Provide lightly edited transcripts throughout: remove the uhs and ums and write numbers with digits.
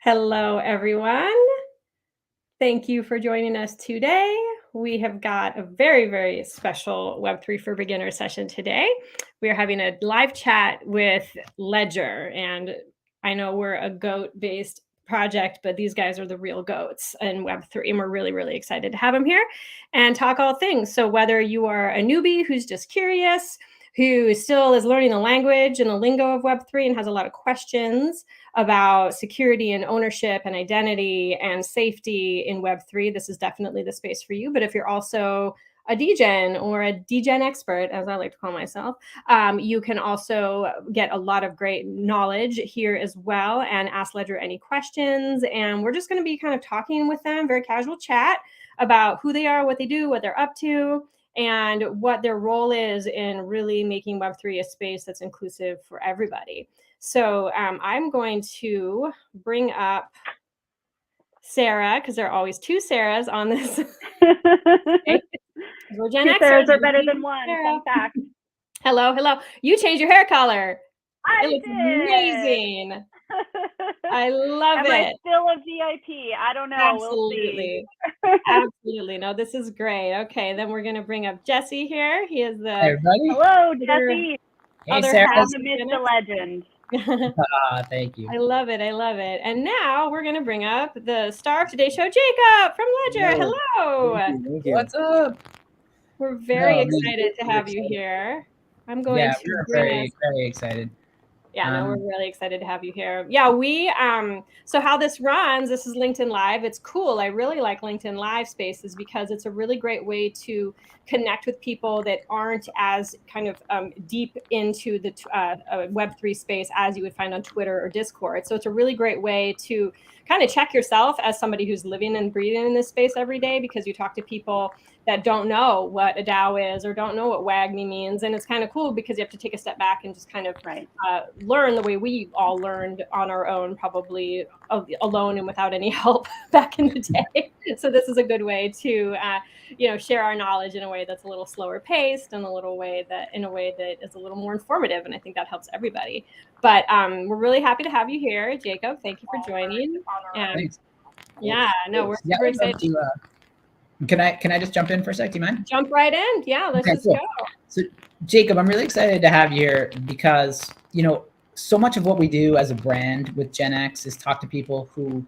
Hello, everyone. Thank you for joining us today. We have got a very, very special Web3 for Beginners session today. We are having a live chat with Ledger, and I know we're a goat-based project, but these guys are the real goats in Web3, and we're really, really excited to have them here and talk all things. So whether you are a newbie who's just curious, who still is learning the language and the lingo of Web3 and has a lot of questions about security and ownership and identity and safety in Web3, this is definitely the space for you. But if you're also a DGen or a DGen expert, as I like to call myself, you can also get a lot of great knowledge here as well and ask Ledger any questions. And we're just going to be kind of talking with them, very casual chat about who they are, what they do, what they're up to, and what their role is in really making Web3 a space that's inclusive for everybody. So I'm going to bring up Sarah, because there are always two Sarahs on this. We're Gen Two Xers. Sarahs are better than one. Fun fact. Hello, hello. You changed your hair color. It looks amazing. I love it. Am I still a VIP? I don't know. Absolutely. We'll see. Absolutely. No, this is great. Okay, then we're going to bring up Jesse here. He is the... Hey, everybody. Hello, Jesse. Hey, Sarah. I'm the Mr. Legend. Thank you. I love it. I love it. And now we're going to bring up the star of today's show, Jacob from Ledger. Hello. Thank you. What's up? We're very excited to have you here. I'm going to we're very excited. Yeah, no, we're really excited to have you here. Yeah, so how this runs, this is LinkedIn Live. It's cool. I really like LinkedIn Live spaces because it's a really great way to connect with people that aren't as kind of deep into the Web3 space as you would find on Twitter or Discord. So it's a really great way to kind of check yourself as somebody who's living and breathing in this space every day, because you talk to people that don't know what a DAO is or don't know what WAGMI means. And it's kind of cool because you have to take a step back and just kind of learn the way we all learned on our own, probably alone and without any help back in the day. So this is a good way to, share our knowledge in a way that's a little slower paced and in a way that is a little more informative. And I think that helps everybody. But we're really happy to have you here, Jacob. Thank you for joining. Thanks. Yeah, no, we're super excited. Can I just jump in for a sec? Do you mind? Jump right in. Yeah, let's just go. So, Jacob, I'm really excited to have you here because, so much of what we do as a brand with Gen X is talk to people who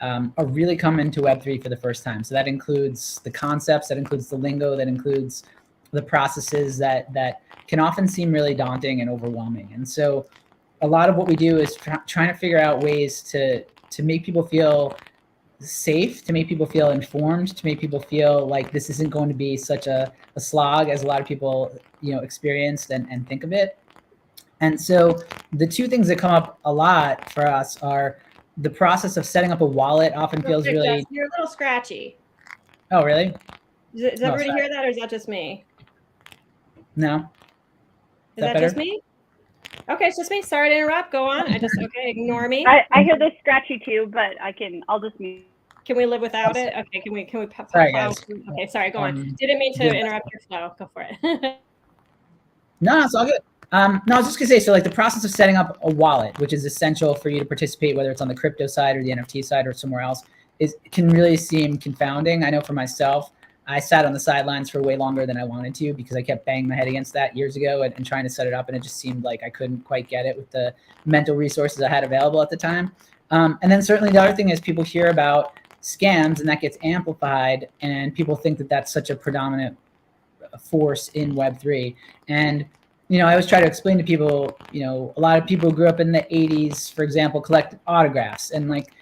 are really coming to Web3 for the first time. So that includes the concepts, that includes the lingo, that includes the processes that can often seem really daunting and overwhelming. And so a lot of what we do is trying to figure out ways to make people feel safe, to make people feel informed, to make people feel like this isn't going to be such a slog as a lot of people, experienced and think of it. And so the two things that come up a lot for us are the process of setting up a wallet often feels really... You're a little scratchy. Oh, really? Does everybody hear that, or is that just me? No. Is that just me? Okay, it's just me. Sorry to interrupt. Go on. Ignore me. I hear this scratchy too, but I'll just mute. Can we live without it? Okay, can we pop sorry, guys. Okay, sorry, go on. Didn't mean to interrupt your flow. Go for it. No, it's all good. No, I was just gonna say, so like the process of setting up a wallet, which is essential for you to participate, whether it's on the crypto side or the NFT side or somewhere else, can really seem confounding. I know for myself, I sat on the sidelines for way longer than I wanted to because I kept banging my head against that years ago and trying to set it up, and it just seemed like I couldn't quite get it with the mental resources I had available at the time. And then certainly the other thing is people hear about scams and that gets amplified, and people think that that's such a predominant force in Web3. And I always try to explain to people, a lot of people who grew up in the 80s, for example, collect autographs, and like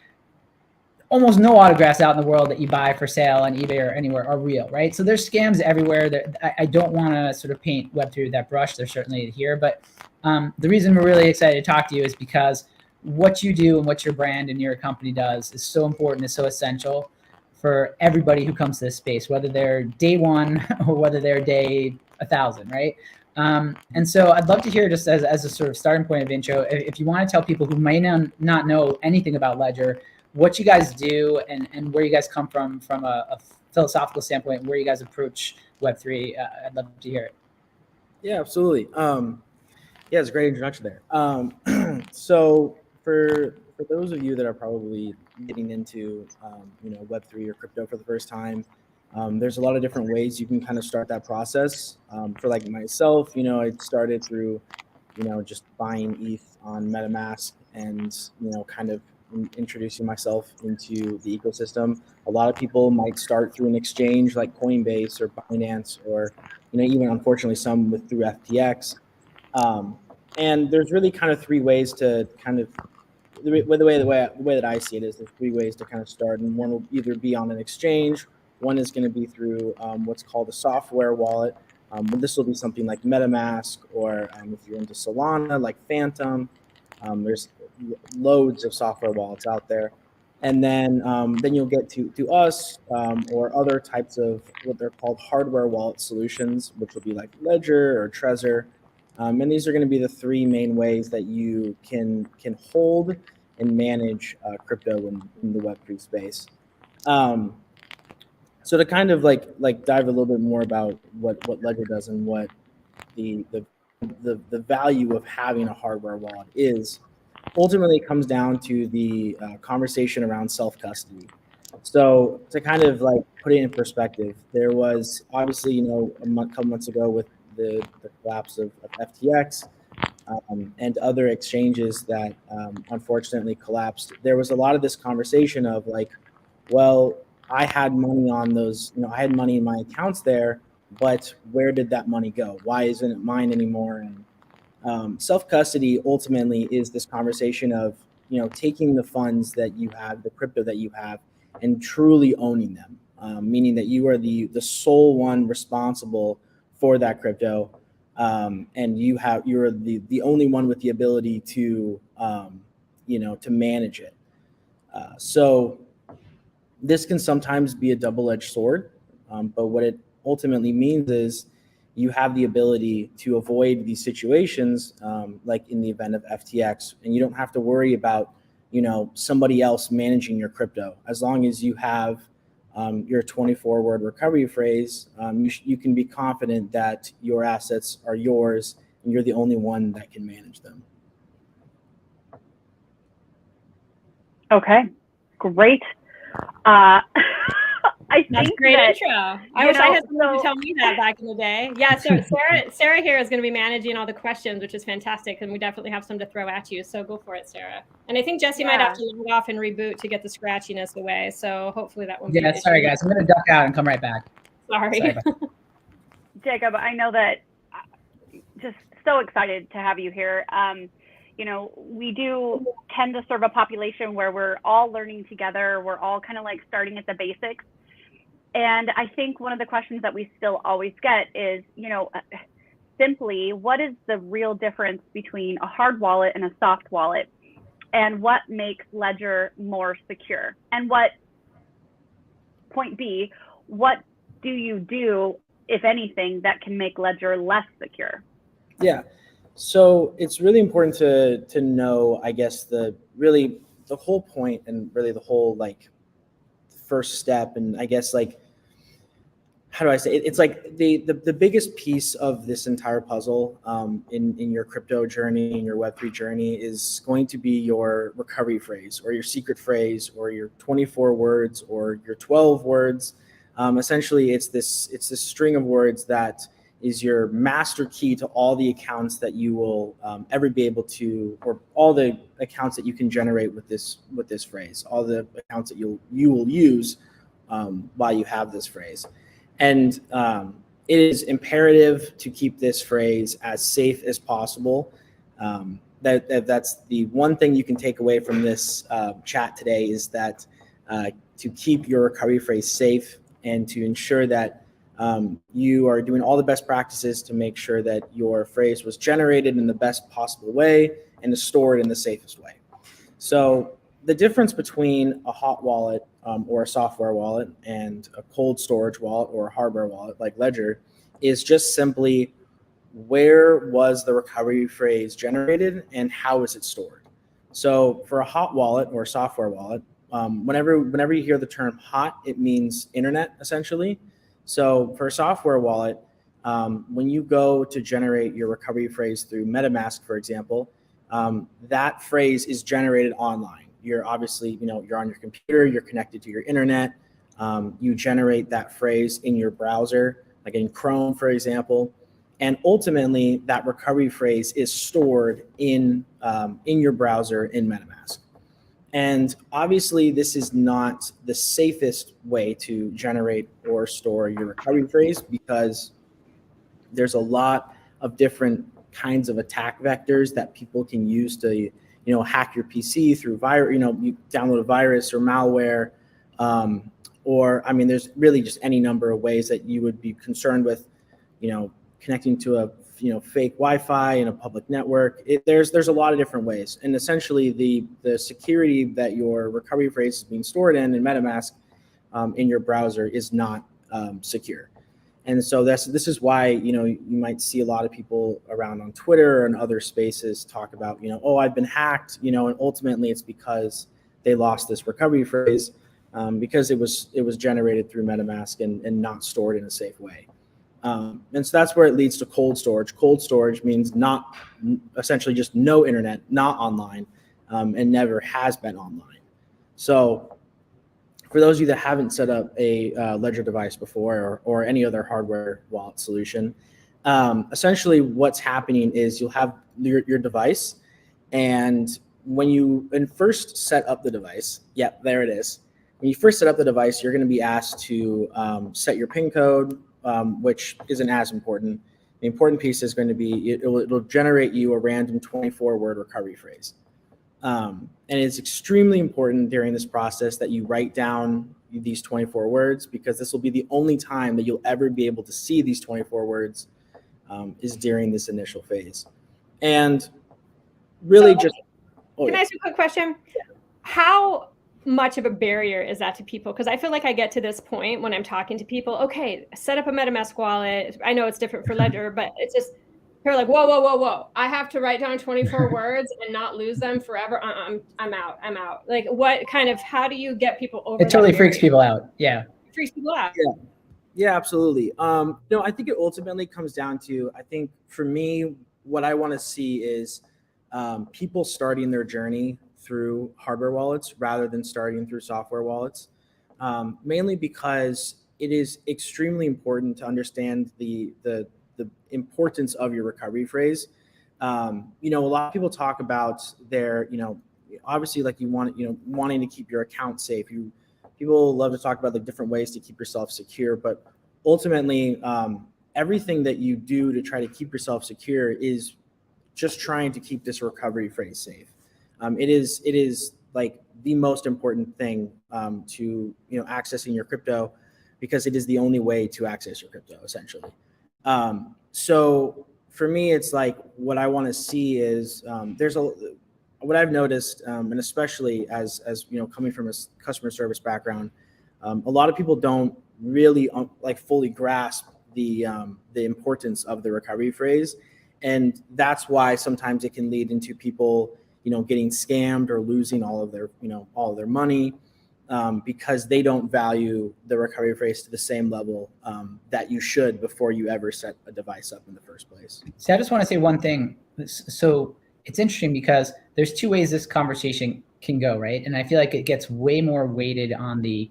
almost no autographs out in the world that you buy for sale on eBay or anywhere are real, right? So there's scams everywhere. I don't want to sort of paint Web3 with that brush. They're certainly here, but the reason we're really excited to talk to you is because what you do and what your brand and your company does is so important, is so essential for everybody who comes to this space, whether they're day one or whether they're day 1,000, right? And so I'd love to hear, just as a sort of starting point of intro, if you want to tell people who might not know anything about Ledger, what you guys do and where you guys come from a philosophical standpoint, where you guys approach Web3. I'd love to hear it. Yeah, absolutely. It's a great introduction there. So for for those of you that are probably getting into Web3 or crypto for the first time, there's a lot of different ways you can kind of start that process. For like myself, I started through just buying ETH on MetaMask and kind of introducing myself into the ecosystem. A lot of people might start through an exchange like Coinbase or Binance, or even unfortunately some through FTX. And there's really kind of three ways to kind of the way that I see it is there's three ways to kind of start, and one will either be on an exchange, one is going to be through what's called a software wallet. This will be something like MetaMask, or if you're into Solana, like Phantom. There's loads of software wallets out there, and then you'll get to us or other types of what they're called hardware wallet solutions, which will be like Ledger or Trezor. And these are going to be the three main ways that you can hold and manage crypto in the Web3 space. So to kind of like dive a little bit more about what Ledger does and what the value of having a hardware wallet is, ultimately it comes down to the conversation around self-custody. So to kind of like put it in perspective, there was obviously, couple months ago with the collapse of FTX and other exchanges that unfortunately collapsed, there was a lot of this conversation of like, well, I had money on those, I had money in my accounts there, but where did that money go? Why isn't it mine anymore? And self-custody ultimately is this conversation of, taking the funds that you have, the crypto that you have, and truly owning them, meaning that you are the sole one responsible for that crypto, and you're the only one with the ability to to manage it. So this can sometimes be a double-edged sword, but what it ultimately means is you have the ability to avoid these situations, like in the event of FTX, and you don't have to worry about somebody else managing your crypto. As long as you have your 24-word recovery phrase, you can be confident that your assets are yours and you're the only one that can manage them. Okay, great. That's a great intro. I wish I had someone to tell me that back in the day. Yeah, so Sarah here is going to be managing all the questions, which is fantastic, and we definitely have some to throw at you. So go for it, Sarah. And I think Jesse might have to log off and reboot to get the scratchiness away. So hopefully that won't be an issue. Sorry guys, I'm going to duck out and come right back. Sorry. Jacob, I know that just so excited to have you here. We do tend to serve a population where we're all learning together. We're all kind of like starting at the basics. And I think one of the questions that we still always get is, simply, what is the real difference between a hard wallet and a soft wallet? And what makes Ledger more secure? And point B, what do you do, if anything, that can make Ledger less secure? Yeah. So it's really important to know, I guess, the whole point and really the whole like first step, and I guess like, how do I say it? It's like the biggest piece of this entire puzzle in your crypto journey, in your Web3 journey, is going to be your recovery phrase or your secret phrase or your 24 words or your 12 words. Essentially, it's this string of words that is your master key to all the accounts that you will ever be able to, or all the accounts that you can generate with this phrase, all the accounts that you will use while you have this phrase. And it is imperative to keep this phrase as safe as possible. That's the one thing you can take away from this chat today, is that to keep your recovery phrase safe and to ensure that you are doing all the best practices to make sure that your phrase was generated in the best possible way and to store it in the safest way. So the difference between a hot wallet or a software wallet and a cold storage wallet or a hardware wallet like Ledger is just simply, where was the recovery phrase generated and how is it stored? So for a hot wallet or a software wallet, whenever you hear the term hot, it means internet essentially. So for a software wallet, when you go to generate your recovery phrase through MetaMask, for example, that phrase is generated online. you're obviously, you're on your computer, you're connected to your internet. You generate that phrase in your browser, like in Chrome, for example. And ultimately, that recovery phrase is stored in your browser in MetaMask. And obviously, this is not the safest way to generate or store your recovery phrase, because there's a lot of different kinds of attack vectors that people can use to, hack your PC through you download a virus or malware, or there's really just any number of ways that you would be concerned with, connecting to a fake Wi-Fi in a public network. There's a lot of different ways, and essentially the security that your recovery phrase is being stored in MetaMask in your browser is not secure. And so this is why you might see a lot of people around on Twitter and other spaces talk about oh, I've been hacked, and ultimately it's because they lost this recovery phrase because it was generated through MetaMask and not stored in a safe way. And so that's where it leads to cold storage. Cold storage means not essentially just no internet, not online, and never has been online. So for those of you that haven't set up a Ledger device before or any other hardware wallet solution, essentially what's happening is you'll have your device, and when you first set up the device, yep, there it is. When you first set up the device, you're going to be asked to set your PIN code, which isn't as important. The important piece is going to be it'll generate you a random 24-word recovery phrase. And it's extremely important during this process that you write down these 24 words, because this will be the only time that you'll ever be able to see these 24 words is during this initial phase. And really can I ask you a quick question? How much of a barrier is that to people? Because I feel like I get to this point when I'm talking to people, okay, set up a MetaMask wallet. I know it's different for Ledger, but it's just, they're like, whoa. I have to write down 24 words and not lose them forever. I'm out. Like how do you get people over? It totally freaks people out. Yeah. It freaks people out. Yeah, absolutely. I think it ultimately comes down to, I think for me, what I want to see is people starting their journey through hardware wallets rather than starting through software wallets, mainly because it is extremely important to understand the importance of your recovery phrase. A lot of people talk about their, obviously like wanting to keep your account safe. People love to talk about the different ways to keep yourself secure, but ultimately everything that you do to try to keep yourself secure is just trying to keep this recovery phrase safe. It is like the most important thing to accessing your crypto, because it is the only way to access your crypto essentially. So for me, it's like what I want to see is what I've noticed, and especially as coming from a customer service background, a lot of people don't really fully grasp the importance of the recovery phrase, and that's why sometimes it can lead into people getting scammed or losing all of their money, because they don't value the recovery phrase to the same level that you should before you ever set a device up in the first place. See, I just want to say one thing. So it's interesting because there's two ways this conversation can go, right? And I feel like it gets way more weighted on the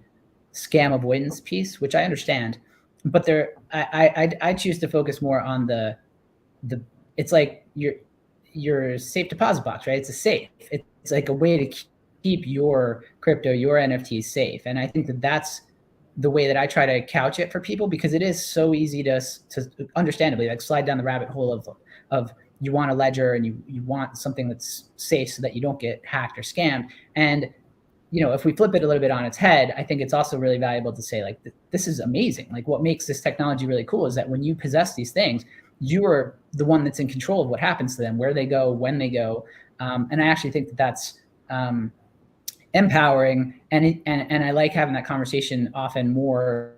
scam avoidance piece, which I understand, but I choose to focus more on the it's like your safe deposit box, right? It's a safe. It's like a way to keep your crypto, your NFTs safe. And I think that's the way that I try to couch it for people, because it is so easy to understandably slide down the rabbit hole of you want a ledger and you want something that's safe so that you don't get hacked or scammed. And if we flip it a little bit on its head, I think it's also really valuable to say this is amazing. Like what makes this technology really cool is that when you possess these things, you are the one that's in control of what happens to them, where they go, when they go. And I actually think that's empowering. And I like having that conversation often more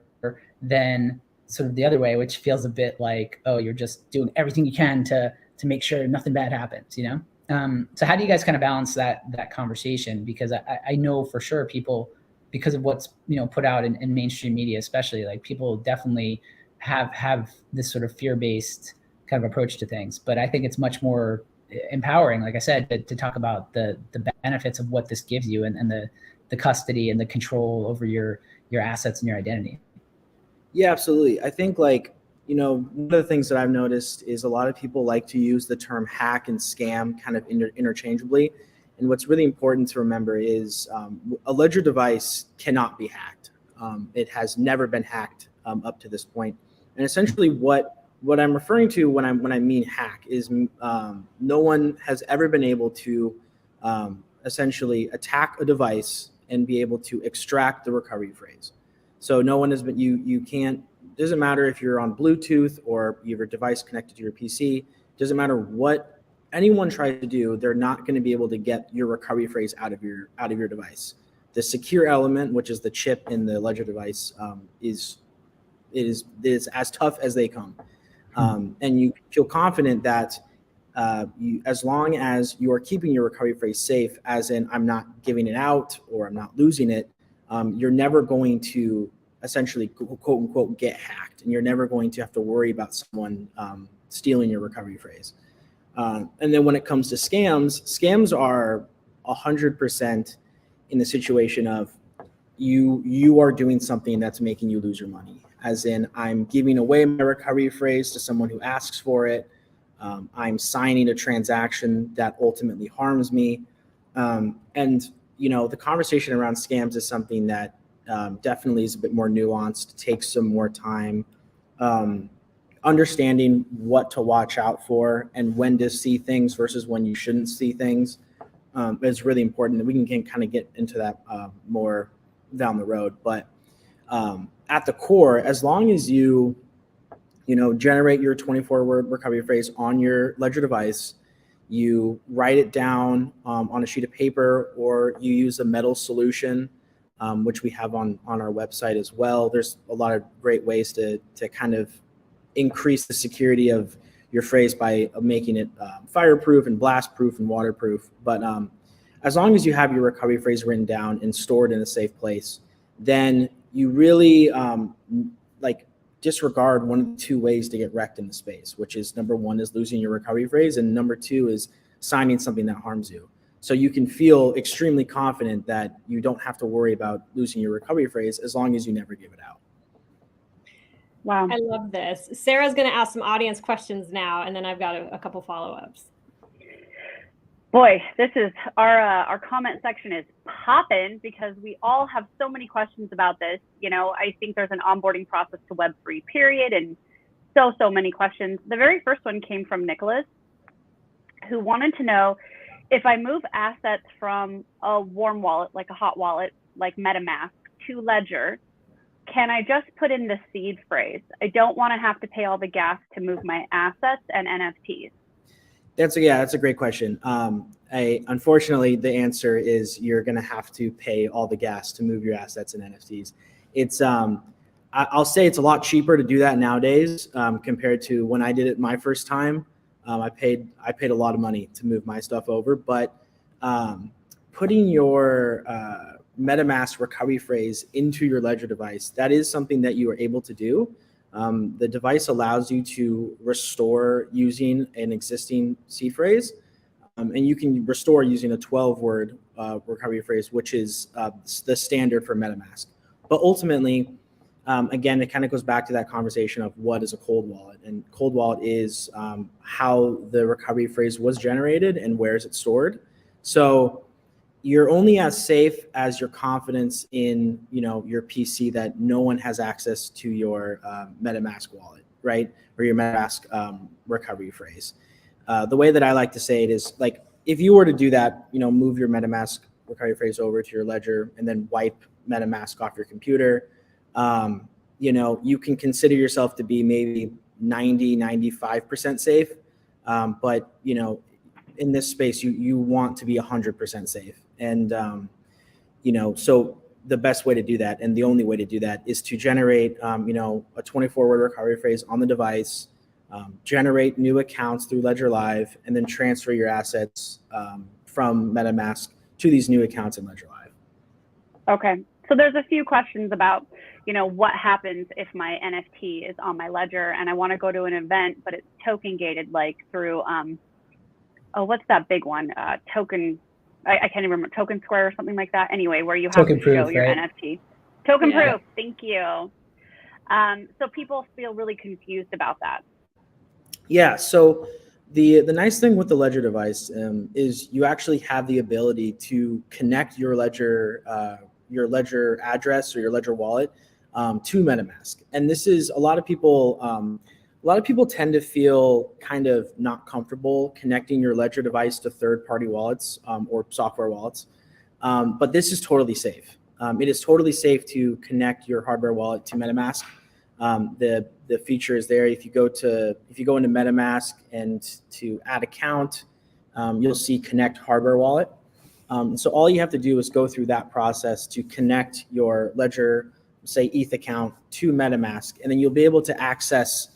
than sort of the other way, which feels a bit like, oh, you're just doing everything you can to make sure nothing bad happens, So how do you guys kind of balance that conversation? Because I know for sure people, because of what's put out in mainstream media, especially, like people definitely have this sort of fear-based kind of approach to things. But I think it's much more empowering, like I said, to talk about the benefits of what this gives you, and the custody and the control over your assets and your identity. Yeah, absolutely. I think, like, one of the things that I've noticed is a lot of people like to use the term hack and scam kind of interchangeably. And what's really important to remember is a ledger device cannot be hacked. It has never been hacked up to this point. And essentially what I'm referring to when I mean hack is no one has ever been able to essentially attack a device and be able to extract the recovery phrase. So no one has been, you can't, doesn't matter if you're on Bluetooth or you have a device connected to your PC, doesn't matter what anyone tries to do, they're not going to be able to get your recovery phrase out of your device. The secure element, which is the chip in the ledger device, is as tough as they come. And you feel confident that as long as you are keeping your recovery phrase safe, as in I'm not giving it out or I'm not losing it, you're never going to essentially quote unquote get hacked, and you're never going to have to worry about someone stealing your recovery phrase. And then when it comes to scams are 100% in the situation of you are doing something that's making you lose your money. As in, I'm giving away my recovery phrase to someone who asks for it. I'm signing a transaction that ultimately harms me. And the conversation around scams is something that definitely is a bit more nuanced, takes some more time. Understanding what to watch out for and when to see things versus when you shouldn't see things is really important. And we can kind of get into that more down the road. But at the core, as long as you generate your 24-word recovery phrase on your ledger device, you write it down on a sheet of paper, or you use a metal solution, which we have on our website as well. There's a lot of great ways to kind of increase the security of your phrase by making it fireproof and blast-proof and waterproof. But as long as you have your recovery phrase written down and stored in a safe place, then you really disregard one of the two ways to get wrecked in the space, which is number one is losing your recovery phrase, and number two is signing something that harms you. So you can feel extremely confident that you don't have to worry about losing your recovery phrase as long as you never give it out. Wow. I love this. Sarah's going to ask some audience questions now, and then I've got a couple follow-ups. Boy, this is our comment section is popping because we all have so many questions about this. I think there's an onboarding process to Web3 period, and so many questions. The very first one came from Nicholas, who wanted to know if I move assets from a warm wallet, like a hot wallet, like MetaMask, to Ledger, can I just put in the seed phrase? I don't want to have to pay all the gas to move my assets and NFTs. That's a great question. Unfortunately, the answer is you're going to have to pay all the gas to move your assets and NFTs. It's I'll say it's a lot cheaper to do that nowadays compared to when I did it my first time. I paid a lot of money to move my stuff over, but putting your MetaMask recovery phrase into your Ledger device, that is something that you are able to do. The device allows you to restore using an existing seed phrase, and you can restore using a 12-word recovery phrase, which is the standard for MetaMask. But ultimately, again, it kind of goes back to that conversation of what is a cold wallet. And cold wallet is how the recovery phrase was generated and where is it stored. So you're only as safe as your confidence in your PC that no one has access to your MetaMask wallet, right? Or your MetaMask recovery phrase. The way that I like to say it is, like, if you were to do that, move your MetaMask recovery phrase over to your Ledger and then wipe MetaMask off your computer, you can consider yourself to be maybe 90-95% safe. But in this space, you want to be 100% safe. And, so the best way to do that, and the only way to do that, is to generate, a 24-word recovery phrase on the device, generate new accounts through Ledger Live, and then transfer your assets from MetaMask to these new accounts in Ledger Live. Okay. So there's a few questions about, what happens if my NFT is on my Ledger and I want to go to an event, but it's token gated, like through what's that big one? Token, I can't even remember, Token Square or something like that. Anyway, where you have Token to proof, show your right? NFT. Token Yeah. proof, thank you. So people feel really confused about that. Yeah. So the nice thing with the Ledger device is you actually have the ability to connect your Ledger address or your Ledger wallet to MetaMask. And this is a lot of people. A lot of people tend to feel kind of not comfortable connecting your Ledger device to third-party wallets or software wallets, but this is totally safe. It is totally safe to connect your hardware wallet to MetaMask. The feature is there. If you go into MetaMask and to add account, you'll see connect hardware wallet. So all you have to do is go through that process to connect your Ledger, say ETH account to MetaMask, and then you'll be able to access,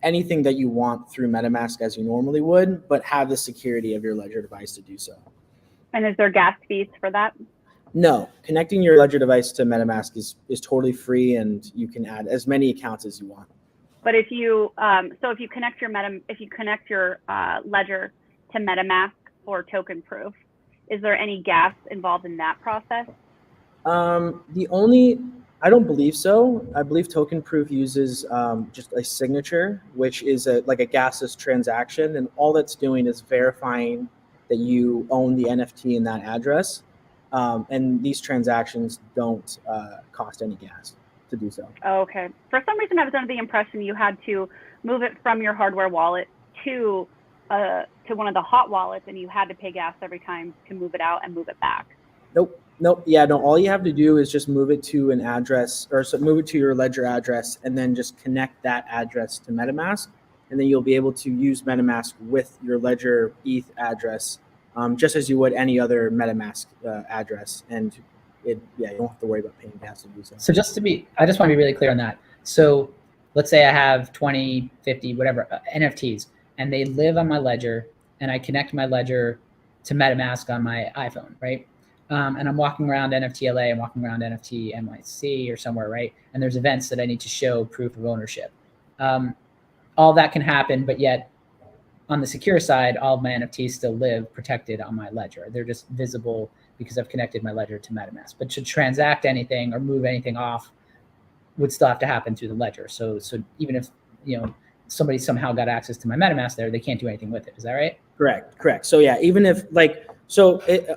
anything that you want through MetaMask as you normally would, but have the security of your Ledger device to do so. And is there gas fees for that? No, connecting your Ledger device to MetaMask is totally free, and you can add as many accounts as you want. But if you if you connect your Ledger to MetaMask for token proof, is there any gas involved in that process? I don't believe so. I believe token proof uses just a signature, which is like a gasless transaction, and all that's doing is verifying that you own the NFT in that address. And these transactions don't cost any gas to do so. Okay. For some reason, I was under the impression you had to move it from your hardware wallet to one of the hot wallets, and you had to pay gas every time to move it out and move it back. Nope. Yeah, no. All you have to do is just move it to an address, move it to your Ledger address, and then just connect that address to MetaMask, and then you'll be able to use MetaMask with your Ledger ETH address, just as you would any other MetaMask address, and you don't have to worry about paying gas to do so. So I just want to be really clear on that. So let's say I have 20, 50, whatever NFTs, and they live on my Ledger, and I connect my Ledger to MetaMask on my iPhone, right? And I'm walking around NFT LA, I'm walking around NFT NYC or somewhere, right? And there's events that I need to show proof of ownership. All that can happen, but yet on the secure side, all of my NFTs still live protected on my Ledger. They're just visible because I've connected my Ledger to MetaMask. But to transact anything or move anything off would still have to happen through the Ledger. So even if somebody somehow got access to my MetaMask there, they can't do anything with it. Is that right? Correct. So yeah, even if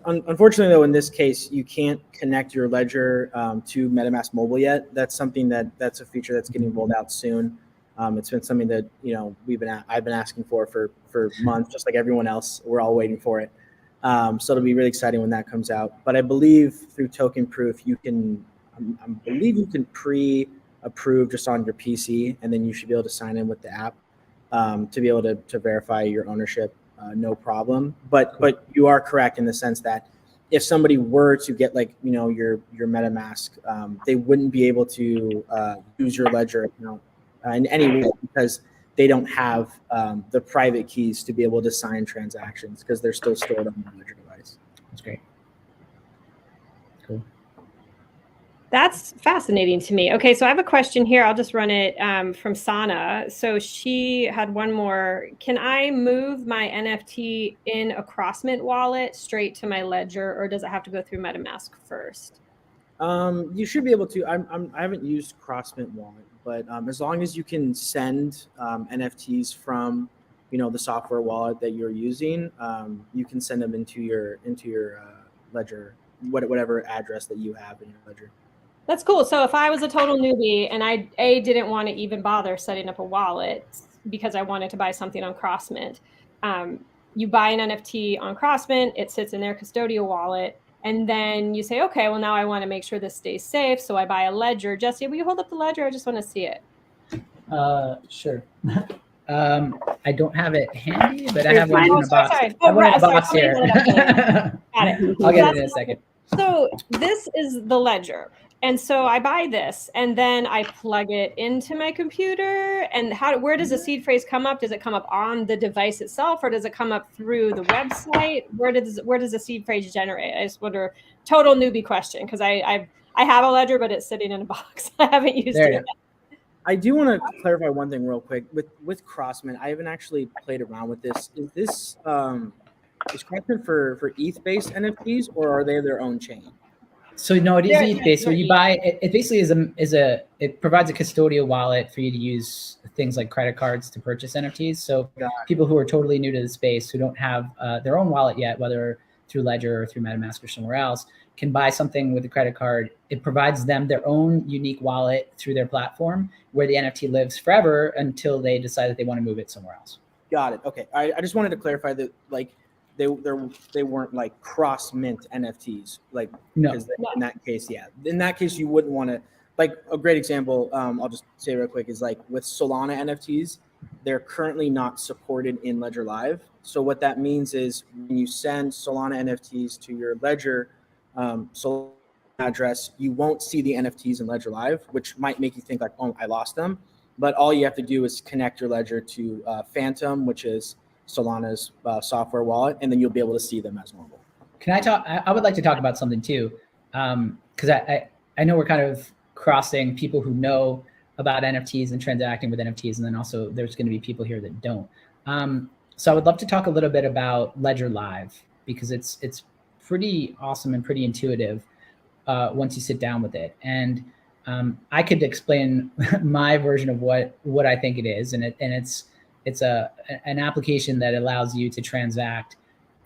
unfortunately though, in this case, you can't connect your Ledger to MetaMask Mobile yet. That's something that's a feature that's getting rolled out soon. It's been something that I've been asking for months, just like everyone else. We're all waiting for it. So it'll be really exciting when that comes out. But I believe through token proof, you can pre-approve just on your PC, and then you should be able to sign in with the app to be able to verify your ownership. No problem. But you are correct in the sense that if somebody were to get your MetaMask, they wouldn't be able to use your Ledger account in any way because they don't have the private keys to be able to sign transactions because they're still stored on the Ledger device. That's great. Cool. That's fascinating to me. Okay, so I have a question here. I'll just run it from Sana. So she had one more. Can I move my NFT in a Crossmint wallet straight to my Ledger, or does it have to go through MetaMask first? You should be able to. I haven't used Crossmint wallet, but as long as you can send NFTs from the software wallet that you're using, you can send them into your Ledger, whatever address that you have in your Ledger. That's cool. So if I was a total newbie and I didn't want to even bother setting up a wallet because I wanted to buy something on Crossmint, you buy an NFT on Crossmint, it sits in their custodial wallet, and then you say, okay, well now I want to make sure this stays safe, so I buy a Ledger. Jesse, will you hold up the Ledger? I just want to see it. Sure. I don't have it handy, but I have one in a box. Sorry. I have one in a box here. Got it. I'll get it in a second. So this is the Ledger. And so I buy this and then I plug it into my computer. And where does the seed phrase come up? Does it come up on the device itself, or does it come up through the website? Where does the seed phrase generate? I just wonder, total newbie question, because I have a Ledger, but it's sitting in a box. I haven't used it yet. I do want to clarify one thing real quick with Crossman. I haven't actually played around with this. Is this is Crossman for ETH based NFTs, or are they their own chain? So no, it is Yeah, ETH based. So yeah, you buy it. It basically it provides a custodial wallet for you to use things like credit cards to purchase NFTs. So people who are totally new to the space, who don't have their own wallet yet, whether through Ledger or through MetaMask or somewhere else, can buy something with a credit card. It provides them their own unique wallet through their platform where the NFT lives forever until they decide that they want to move it somewhere else. Got it. Okay. I just wanted to clarify that like they weren't like cross mint NFTs, like No. because in that case, yeah, in that case you wouldn't want to. Like a great example, I'll just say real quick, is like with Solana NFTs, they're currently not supported in Ledger Live. So what that means is when you send Solana NFTs to your Ledger Solana address, you won't see the NFTs in Ledger Live, which might make you think like, oh, I lost them. But all you have to do is connect your Ledger to Phantom, which is Solana's software wallet, and then you'll be able to see them as normal. Can I talk? I would like to talk about something too, because I know we're kind of crossing people who know about NFTs and transacting with NFTs, and then also there's going to be people here that don't. So I would love to talk a little bit about Ledger Live because it's pretty awesome and pretty intuitive once you sit down with it. And I could explain my version of what I think it is, and it's an application that allows you to transact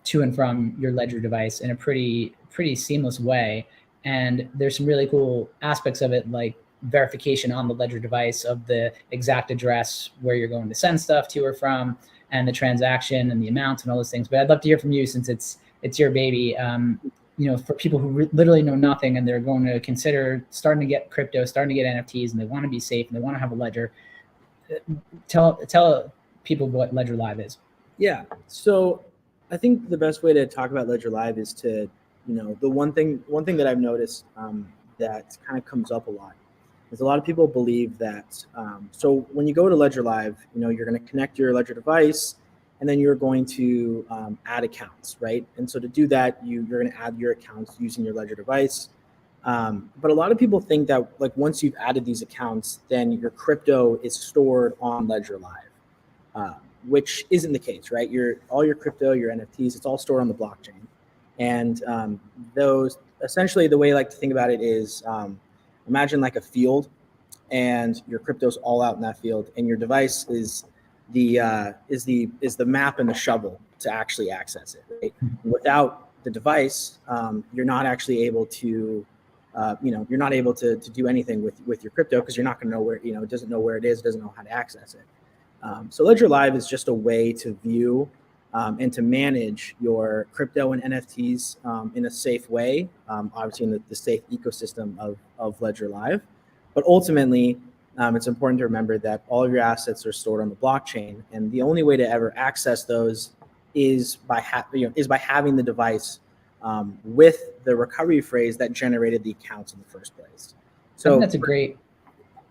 to and from your Ledger device in a pretty seamless way. And there's some really cool aspects of it, like verification on the Ledger device of the exact address where you're going to send stuff to or from, and the transaction and the amounts and all those things. But I'd love to hear from you since it's your baby. For people who literally know nothing and they're going to consider starting to get crypto, starting to get NFTs, and they want to be safe and they want to have a ledger. Tell people what Ledger Live is. Yeah. So I think the best way to talk about Ledger Live is to, the one thing that I've noticed that kind of comes up a lot is a lot of people believe that. So when you go to Ledger Live, you're going to connect your Ledger device, and then you're going to add accounts, right? And so to do that, you're going to add your accounts using your Ledger device. But a lot of people think that like once you've added these accounts, then your crypto is stored on Ledger Live, which isn't the case, right? All your crypto, your NFTs, it's all stored on the blockchain. And those essentially the way I like to think about it is imagine like a field, and your crypto's all out in that field, and your device is the map and the shovel to actually access it. Right? Without the device, you're not actually able to, you're not able to do anything with your crypto because you're not going to know where, it doesn't know where it is, it doesn't know how to access it. So Ledger Live is just a way to view and to manage your crypto and NFTs in a safe way, obviously in the safe ecosystem of Ledger Live. But ultimately, it's important to remember that all of your assets are stored on the blockchain, and the only way to ever access those is by having the device with the recovery phrase that generated the accounts in the first place. So I think that's a great.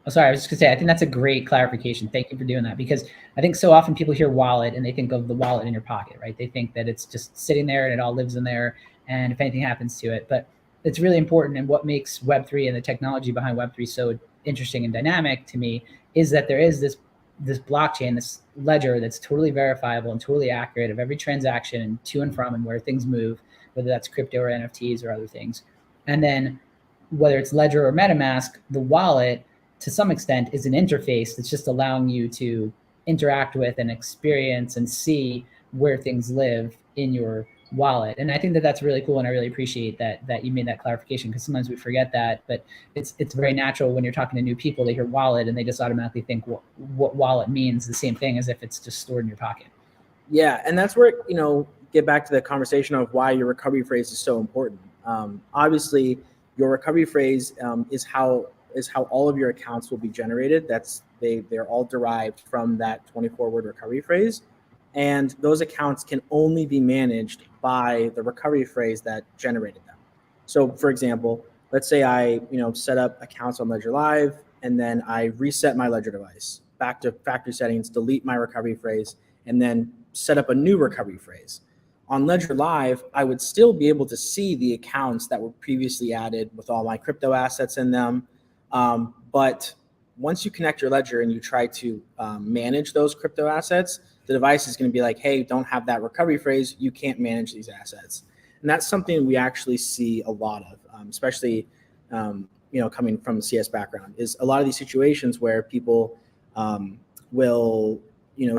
Oh, sorry, I was just gonna say I think that's a great clarification. Thank you for doing that, because I think so often people hear wallet and they think of the wallet in your pocket, right? They think that it's just sitting there and it all lives in there, and if anything happens to it, but it's really important. And what makes Web3 and the technology behind Web3 so interesting and dynamic to me is that there is this blockchain, this ledger that's totally verifiable and totally accurate of every transaction and to and from and where things move, whether that's crypto or NFTs or other things. And then whether it's Ledger or MetaMask, the wallet to some extent is an interface that's just allowing you to interact with and experience and see where things live in your wallet. And I think that that's really cool, and I really appreciate that you made that clarification, because sometimes we forget that. But it's very natural when you're talking to new people, they hear wallet and they just automatically think what wallet means, the same thing as if it's just stored in your pocket. Yeah, and that's where get back to the conversation of why your recovery phrase is so important. Obviously, your recovery phrase is how all of your accounts will be generated. They're all derived from that 24-word recovery phrase. And those accounts can only be managed by the recovery phrase that generated them. So for example, let's say I set up accounts on Ledger Live, and then I reset my Ledger device back to factory settings, delete my recovery phrase, and then set up a new recovery phrase. On Ledger Live, I would still be able to see the accounts that were previously added with all my crypto assets in them. But once you connect your ledger and you try to manage those crypto assets, the device is going to be like, hey, don't have that recovery phrase. You can't manage these assets. And that's something we actually see a lot of, especially coming from a CS background, is a lot of these situations where people will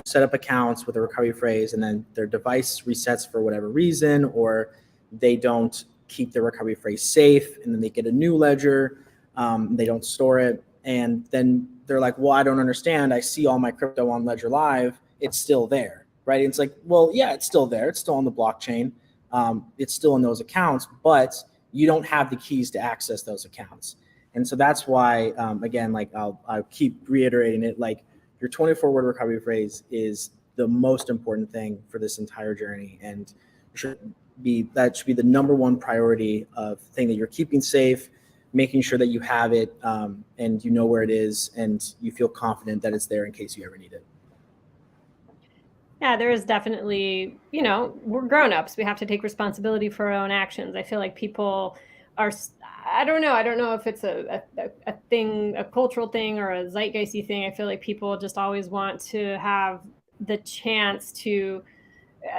set up accounts with a recovery phrase, and then their device resets for whatever reason, or they don't keep the recovery phrase safe, and then they get a new ledger, they don't store it, and then they're like, well, I don't understand. I see all my crypto on Ledger Live. It's still there, right? And it's like, well, yeah, it's still there. It's still on the blockchain. It's still in those accounts, but you don't have the keys to access those accounts. And so that's why, again, like I'll keep reiterating it, like your 24-word recovery phrase is the most important thing for this entire journey, and that should be the number one priority of thing that you're keeping safe, making sure that you have it, and you know where it is, and you feel confident that it's there in case you ever need it. Yeah, there is definitely, we're grown-ups. We have to take responsibility for our own actions. I feel like people are, I don't know if it's a thing, a cultural thing or a zeitgeisty thing. I feel like people just always want to have the chance to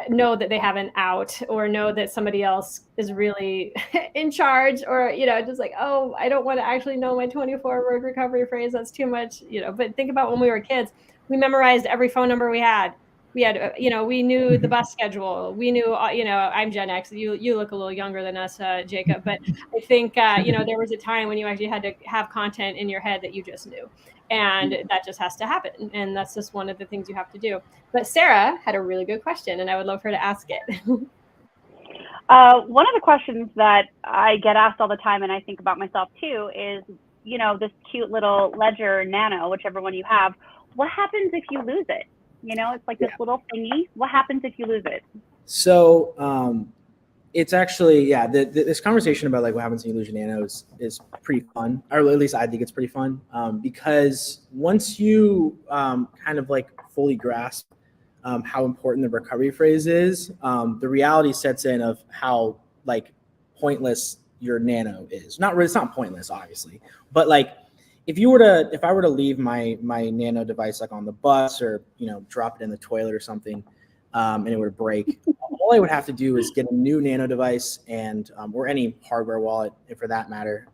know that they have an out, or know that somebody else is really in charge, or, just like, oh, I don't want to actually know my 24-word recovery phrase. That's too much, But think about when we were kids, we memorized every phone number we had. We had, we knew the bus schedule. We knew, I'm Gen X. You look a little younger than us, Jacob. But I think, there was a time when you actually had to have content in your head that you just knew. And that just has to happen. And that's just one of the things you have to do. But Sarah had a really good question, and I would love her to ask it. One of the questions that I get asked all the time, and I think about myself too, is, this cute little Ledger Nano, whichever one you have, what happens if you lose it? It's like this little thingy. What happens if you lose it? So it's actually, this conversation about like what happens when you lose your Nano is pretty fun, or at least I think it's pretty fun, because once you kind of like fully grasp how important the recovery phrase is, the reality sets in of how like pointless your Nano is. It's not pointless, obviously, but like if I were to leave my Nano device like on the bus, or drop it in the toilet or something, and it would break, all I would have to do is get a new Nano device, and or any hardware wallet for that matter,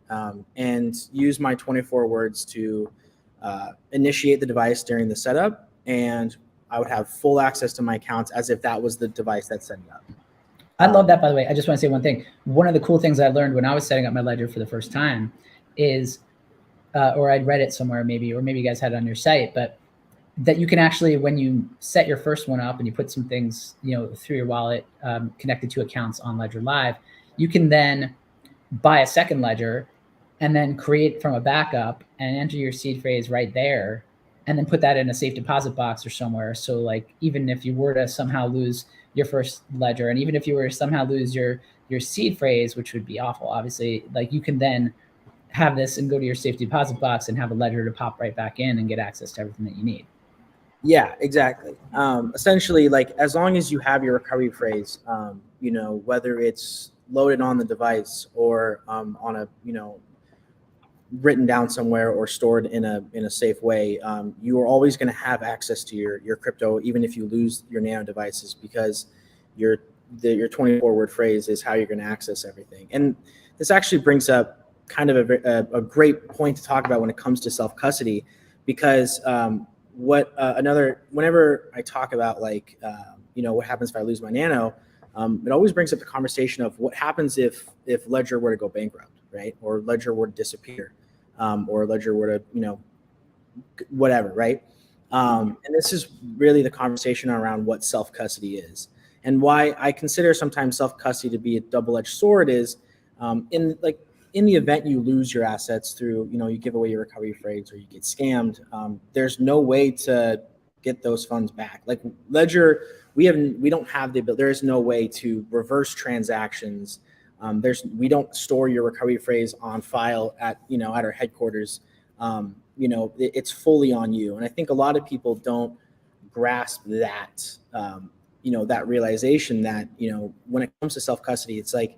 and use my 24 words to initiate the device during the setup, and I would have full access to my accounts as if that was the device that set it up. I love that, by the way. I just want to say one thing. One of the cool things I learned when I was setting up my ledger for the first time is, or I'd read it somewhere maybe, or maybe you guys had it on your site, but that you can actually, when you set your first one up and you put some things, through your wallet, connected to accounts on Ledger Live, you can then buy a second ledger and then create from a backup and enter your seed phrase right there, and then put that in a safe deposit box or somewhere. So like, even if you were to somehow lose your first ledger, and even if you were to somehow lose your seed phrase, which would be awful, obviously, like you can then have this and go to your safe deposit box and have a ledger to pop right back in and get access to everything that you need. Yeah, exactly. Essentially, like as long as you have your recovery phrase, whether it's loaded on the device or on a, written down somewhere or stored in a safe way, you are always going to have access to your crypto, even if you lose your Nano devices, because your 24-word phrase is how you're going to access everything. And this actually brings up kind of a great point to talk about when it comes to self-custody, because whenever I talk about like, what happens if I lose my Nano, it always brings up the conversation of what happens if Ledger were to go bankrupt, right? Or Ledger were to disappear, or Ledger were to, whatever, right? And this is really the conversation around what self-custody is, and why I consider sometimes self-custody to be a double-edged sword is, in the event you lose your assets through, you give away your recovery phrase or you get scammed, there's no way to get those funds back. Like Ledger, we don't have the ability. There is no way to reverse transactions. We don't store your recovery phrase on file at our headquarters. It's fully on you. And I think a lot of people don't grasp that, that realization that, when it comes to self-custody, it's like,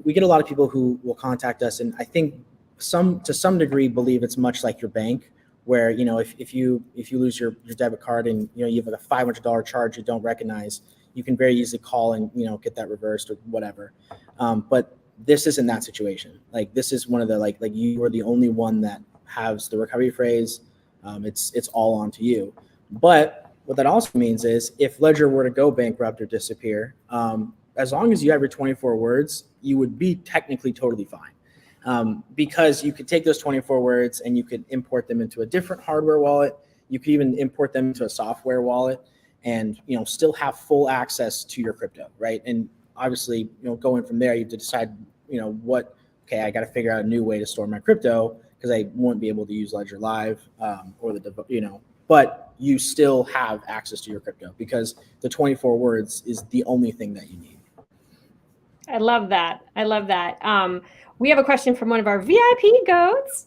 we get a lot of people who will contact us, and I think to some degree believe it's much like your bank, where, if you lose your debit card and, you have like a $500 charge you don't recognize, you can very easily call and, get that reversed or whatever. But this isn't that situation. Like, this is one of the, like you are the only one that has the recovery phrase. It's all onto you. But what that also means is, if Ledger were to go bankrupt or disappear, as long as you have your 24 words, you would be technically totally fine. Because you could take those 24 words and you could import them into a different hardware wallet. You could even import them into a software wallet and, still have full access to your crypto, right? And obviously, going from there, you have to decide, okay, I got to figure out a new way to store my crypto, because I won't be able to use Ledger Live, but you still have access to your crypto, because the 24 words is the only thing that you need. I love that. We have a question from one of our VIP goats,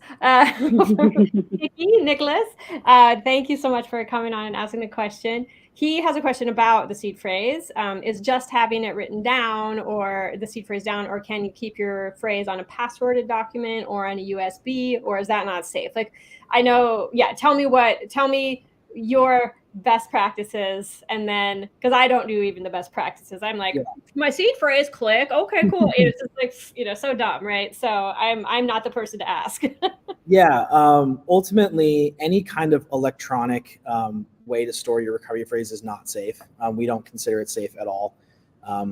Nicholas. Thank you so much for coming on and asking the question. He has a question about the seed phrase. Is just having it written down, or the seed phrase down, or can you keep your phrase on a passworded document or on a USB, or is that not safe? Like, I know, tell me your best practices, and then, because I don't do even the best practices, I'm like, my seed phrase, click, okay, cool. It's just like, so dumb, right? So I'm not the person to ask. Ultimately, any kind of electronic way to store your recovery phrase is not safe. We don't consider it safe at all.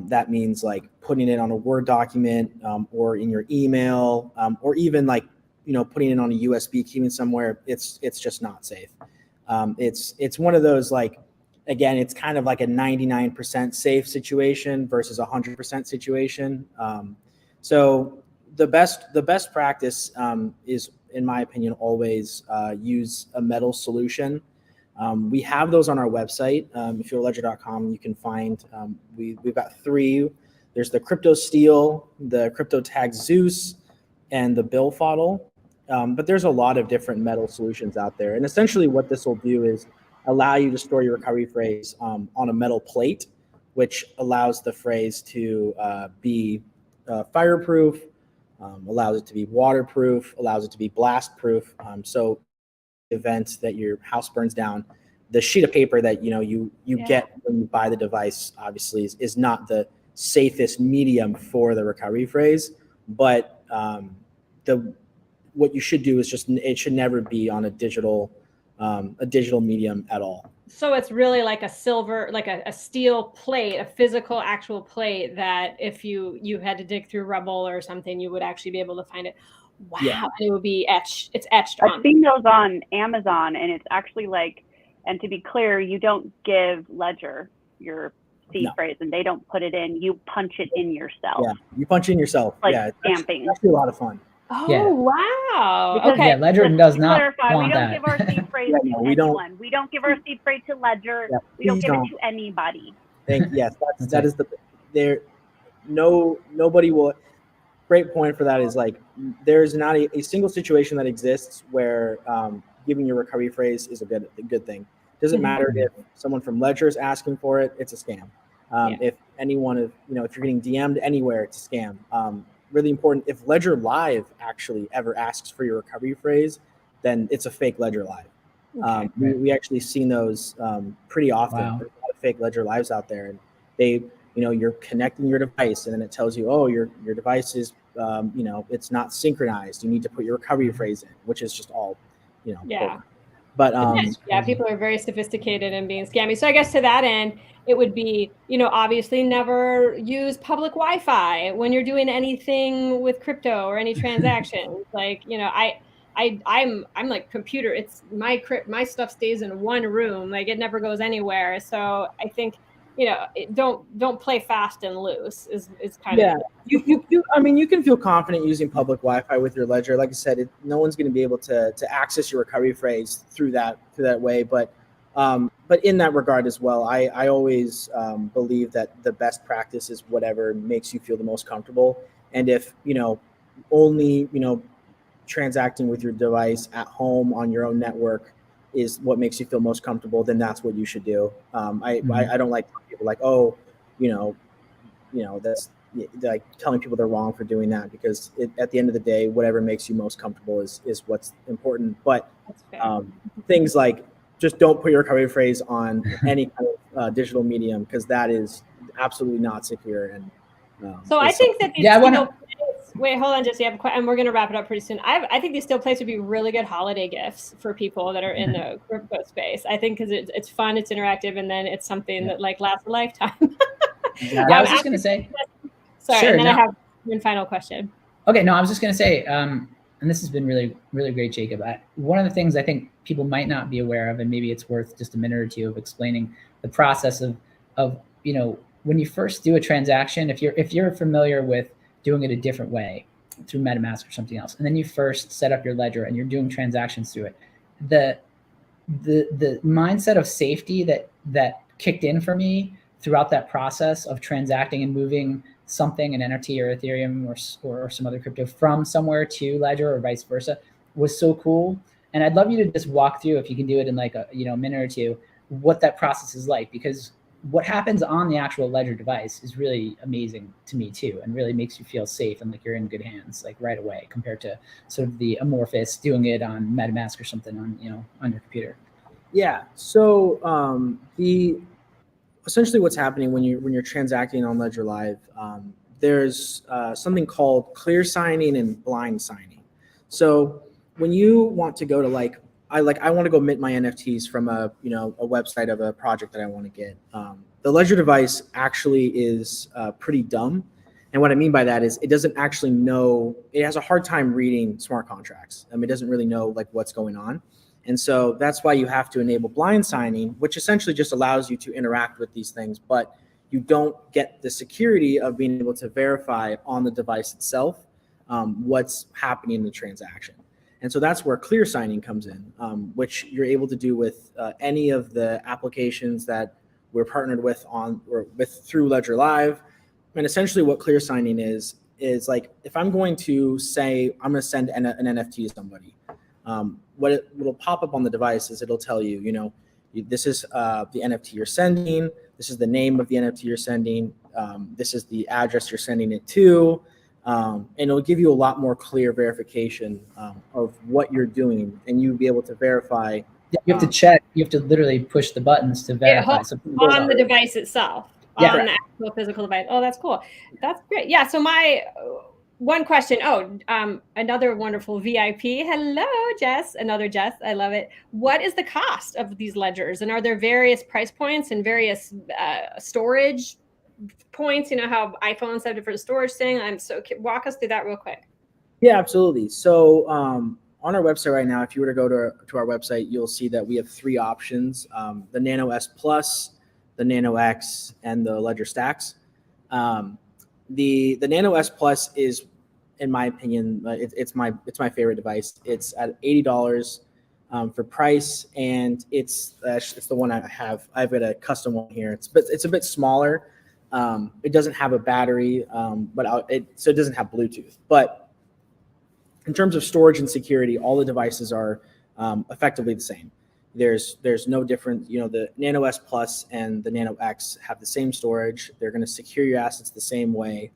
That means like putting it on a Word document, or in your email, or even like, putting it on a USB, keeping it somewhere. It's just not safe. It's one of those, like, again, it's kind of like a 99% safe situation versus 100% situation. So the best practice is, in my opinion, always use a metal solution. We have those on our website. If you're ledger.com, you can find, we've got 3. There's the Crypto Steel, the Crypto Tag Zeus, and the Billfodl. But there's a lot of different metal solutions out there. And essentially what this will do is allow you to store your recovery phrase on a metal plate, which allows the phrase to be fireproof, allows it to be waterproof, allows it to be blast proof. So event that your house burns down, the sheet of paper that you get when you buy the device obviously is not the safest medium for the recovery phrase. But what you should do is it should never be on a digital medium at all. So it's really like a silver, like a steel plate, a physical actual plate, that if you had to dig through rubble or something, you would actually be able to find it. Wow. Yeah. And it would be etched. It's etched on. I've seen those on Amazon, and it's actually like, and to be clear, you don't give Ledger your seed phrase and they don't put it in. You punch it in yourself. Yeah, you punch in yourself. Like stamping. It's actually a lot of fun. Oh, wow. Because, okay. Ledger does not clarify, we don't give our seed phrase to anyone. We don't give our seed phrase to Ledger. We don't give it to anybody. Yes, that is nobody will. Great point for that is, like, there's not a single situation that exists where giving your recovery phrase is a good thing. Doesn't matter if someone from Ledger is asking for it, it's a scam. If anyone, if you're getting DM'd anywhere, it's a scam. Really important, if Ledger Live actually ever asks for your recovery phrase, then it's a fake Ledger Live. Okay. We actually seen those pretty often. Wow. There's a lot of fake Ledger Lives out there, and they, you're connecting your device, and then it tells you, oh, your device is, it's not synchronized. You need to put your recovery phrase in, which is just all, Program. But people are very sophisticated in being scammy. So I guess to that end, it would be, obviously never use public Wi-Fi when you're doing anything with crypto or any transactions. Like, I'm like computer. It's my stuff stays in one room. Like, it never goes anywhere. So I think, don't play fast and loose is kind of. You can feel confident using public Wi-Fi with your Ledger. Like I said, no one's going to be able to access your recovery phrase through that way. But in that regard as well, I always believe that the best practice is whatever makes you feel the most comfortable. And if only transacting with your device at home on your own network is what makes you feel most comfortable, then that's what you should do. I don't like people like, oh, that's like telling people they're wrong for doing that, because at the end of the day, whatever makes you most comfortable is what's important. But things like just don't put your recovery phrase on any kind of digital medium, because that is absolutely not secure. And so I think that these wait, hold on, Jesse. And we're going to wrap it up pretty soon. I think these still plays would be really good holiday gifts for people that are in the crypto space. I think because it's fun, it's interactive, and then it's something that like lasts a lifetime. I was just going to say. Sorry, sure, and then I have one final question. Okay, no, I was just going to say, and this has been really, really great, Jacob. One of the things I think people might not be aware of, and maybe it's worth just a minute or two of explaining the process of when you first do a transaction, if you're familiar with doing it a different way through MetaMask or something else, and then you first set up your ledger and you're doing transactions through it, the mindset of safety that kicked in for me throughout that process of transacting and moving something, an NFT or Ethereum or some other crypto from somewhere to Ledger or vice versa, was so cool. And I'd love you to just walk through, if you can do it in like a minute or two, what that process is like, because what happens on the actual Ledger device is really amazing to me too, and really makes you feel safe and like you're in good hands like right away, compared to sort of the amorphous doing it on MetaMask or something on your computer. Yeah. So essentially what's happening when you're transacting on Ledger Live, there's something called clear signing and blind signing. So when you want to go to I want to go mint my NFTs from a website of a project that I want to get, the Ledger device actually is pretty dumb. And what I mean by that is it doesn't actually know, it has a hard time reading smart contracts. It doesn't really know like what's going on. And so that's why you have to enable blind signing, which essentially just allows you to interact with these things, but you don't get the security of being able to verify on the device itself what's happening in the transaction. And so that's where clear signing comes in, which you're able to do with any of the applications that we're partnered with through Ledger Live. And essentially what clear signing is like, if I'm going to say, I'm going to send an NFT to somebody, what'll pop up on the device is it'll tell you, this is the NFT you're sending, this is the name of the NFT you're sending, this is the address you're sending it to, and it'll give you a lot more clear verification of what you're doing, and you'll be able to verify. You have to check. You have to literally push the buttons to verify. On the device itself, yeah, on the actual physical device. Oh, that's cool. That's great. Yeah. So my one question. Another wonderful VIP. Hello, Jess. Another Jess. I love it. What is the cost of these ledgers, and are there various price points and various storage points? How iPhones have different storage things. Walk us through that real quick. Yeah, absolutely. So on our website right now, if you were to go to our website, you'll see that we have three options: the Nano S Plus, the Nano X, and the Ledger Stacks. The Nano S Plus is, in my opinion, it's my favorite device. It's at $80 for price, and it's the one I have. I've got a custom one here. It's a bit smaller. It doesn't have a battery, so it doesn't have Bluetooth. But in terms of storage and security, all the devices are effectively the same. There's no difference. The Nano S Plus and the Nano X have the same storage. They're going to secure your assets the same way.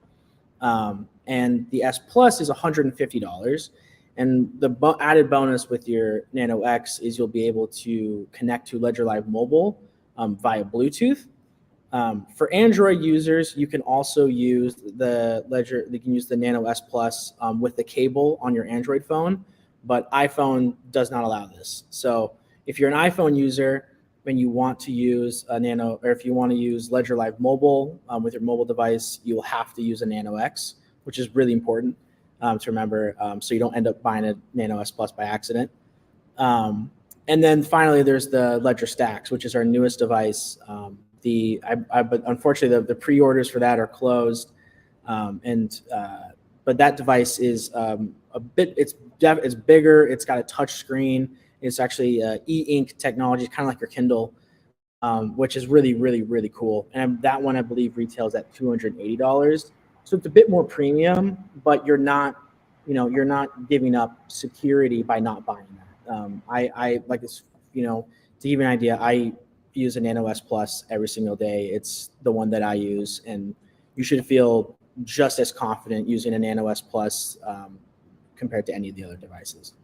And the S Plus is $150. And the added bonus with your Nano X is you'll be able to connect to Ledger Live Mobile via Bluetooth. For Android users, you can also use the Ledger. You can use the Nano S Plus with the cable on your Android phone, but iPhone does not allow this. So if you're an iPhone user and you want to use a Nano, or if you want to use Ledger Live Mobile with your mobile device, you will have to use a Nano X, which is really important to remember, so you don't end up buying a Nano S Plus by accident. And then finally, there's the Ledger Stacks, which is our newest device. But unfortunately, the pre-orders for that are closed, but that device is it's bigger. It's got a touch screen. It's actually e-ink technology, kind of like your Kindle, which is really, really, really cool. And that one, I believe, retails at $280. So it's a bit more premium, but you're not giving up security by not buying that. I like this, to give you an idea, I use a Nano S Plus every single day. It's the one that I use, and you should feel just as confident using a Nano S Plus compared to any of the other devices.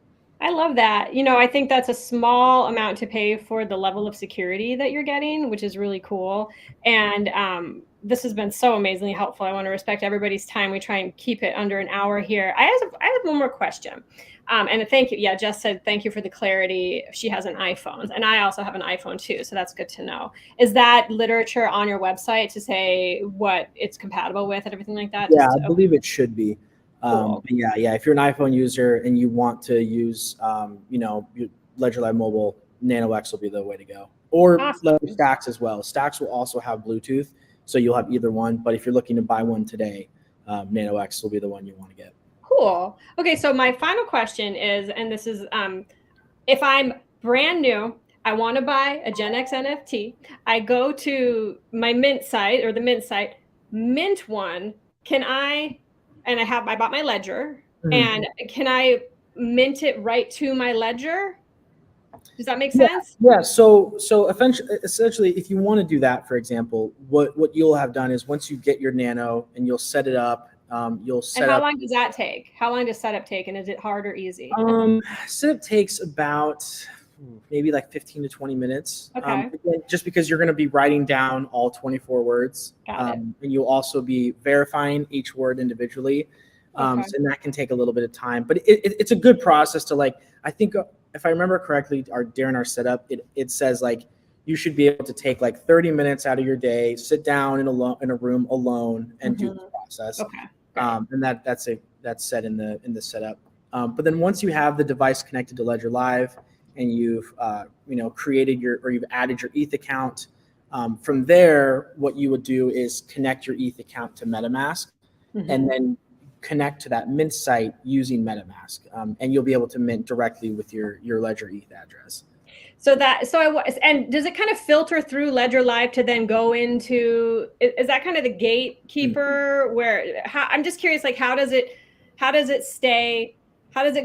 I love that. I think that's a small amount to pay for the level of security that you're getting, which is really cool. And this has been so amazingly helpful. I want to respect everybody's time. We try and keep it under an hour here. I have one more question. And thank you. Yeah, Jess said, thank you for the clarity. She has an iPhone, and I also have an iPhone too. So that's good to know. Is that literature on your website to say what it's compatible with and everything like that? Yeah, I believe it should be. Cool. Yeah. If you're an iPhone user and you want to use, Ledger Live Mobile, Nano X will be the way to go. Or Awesome. Stacks as well. Stacks will also have Bluetooth, so you'll have either one. But if you're looking to buy one today, Nano X will be the one you want to get. Cool. Okay, so my final question is, and this is, if I'm brand new, I want to buy a Gen X NFT. I go to my Mint site or the Mint site, mint one. I bought my Ledger, and can I mint it right to my Ledger? Does that make sense? Yeah. So essentially, if you want to do that, for example, what you'll have done is once you get your Nano and you'll set it up, you'll set And how up. long does that take? How long does setup take? And is it hard or easy? Setup takes about maybe like 15 to 20 minutes. Okay. Again, just because you're going to be writing down all 24 words. Got it. And you'll also be verifying each word individually. Okay. And that can take a little bit of time, but it's a good process to I think if I remember correctly, during our setup, it says you should be able to take 30 minutes out of your day, sit down in a room alone and do the process. Okay. And that's set in the setup. But then once you have the device connected to Ledger Live and you've created you've added your ETH account, from there, what you would do is connect your ETH account to MetaMask, and then connect to that mint site using MetaMask, and you'll be able to mint directly with your Ledger ETH address. And does it kind of filter through Ledger Live to then go into, is that kind of the gatekeeper I'm just curious, how does it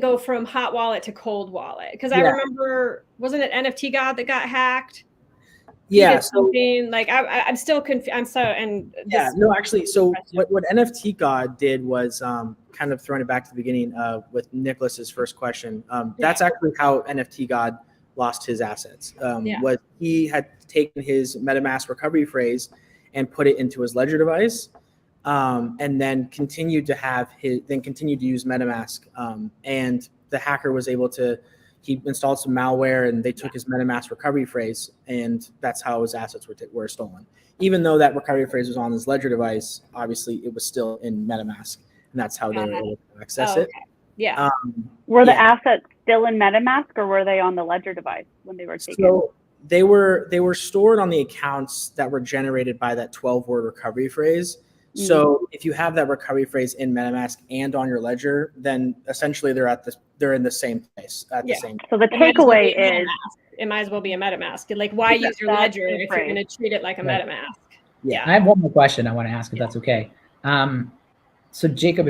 go from hot wallet to cold wallet? Because I remember, wasn't it NFT God that got hacked? Yeah. I'm still confused. Actually, so what NFT God did was kind of throwing it back to the beginning with Nicholas's first question. That's actually how NFT God lost his assets. Was he had taken his MetaMask recovery phrase and put it into his Ledger device, and then continued to use MetaMask. And the hacker was able to. He installed some malware and they took his MetaMask recovery phrase, and that's how his assets were stolen. Even though that recovery phrase was on his Ledger device, obviously it was still in MetaMask, and that's how they were able to access it. Yeah. Were the assets still in MetaMask, or were they on the Ledger device when they were taken? So they were stored on the accounts that were generated by that 12-word recovery phrase. So if you have that recovery phrase in MetaMask and on your Ledger, then essentially they're in the same place at the same time. So the takeaway is it might as well be a MetaMask. Why use your Ledger if you're going to treat it like a MetaMask? Yeah. I have one more question I want to ask, if that's okay. So Jacob,